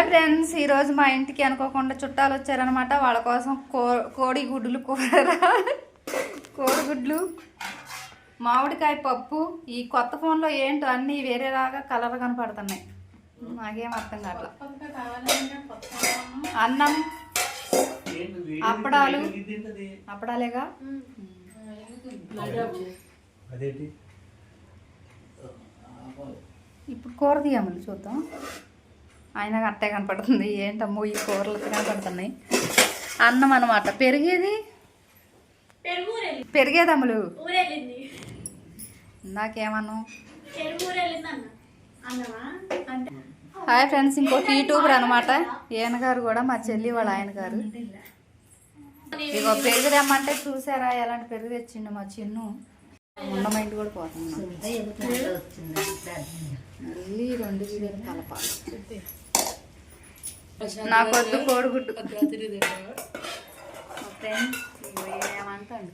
Hi friends, ఈరోజు మా ఇంటికి అనుకోకుండా చుట్టాలు వచ్చారనమాట. వాళ్ళ కోసం కోడిగుడ్లు కూర, కోడిగుడ్లు, మామిడికాయ పప్పు. ఈ కొత్త ఫోన్లో ఏంటో అన్నీ వేరేలాగా కలర్ కనపడుతున్నాయి, నాకేం అర్థం కావట్లా. అన్నం, అప్పడాలు, అప్పడాలేగా. ఇప్పుడు కూర తీయమని చూద్దాం. ఆయన అట్టే కనపడుతుంది. ఏంటమ్మో ఈ కూరలు కనపడుతున్నాయి. అన్నం అనమాట. పెరిగేదమ్ములు ఇందాకేమన్నాం. హాయ్ ఫ్రెండ్స్, ఇంకొక యూట్యూబర్ అనమాట. ఈయన గారు కూడా మా చెల్లి వాళ్ళ ఆయన గారు. ఇగో పెరుగు తెమ్మంటే చూసారా ఎలాంటి పెరుగు తెచ్చిండు మా చిన్ను. ఉన్న మైండ్ కూడా పోతుంది. మళ్ళీ 2 వీడియోలు కలపాలి. నాకొద్దు కోడిగుడ్డు. ఫ్రెండ్స్ ఏమంటాను,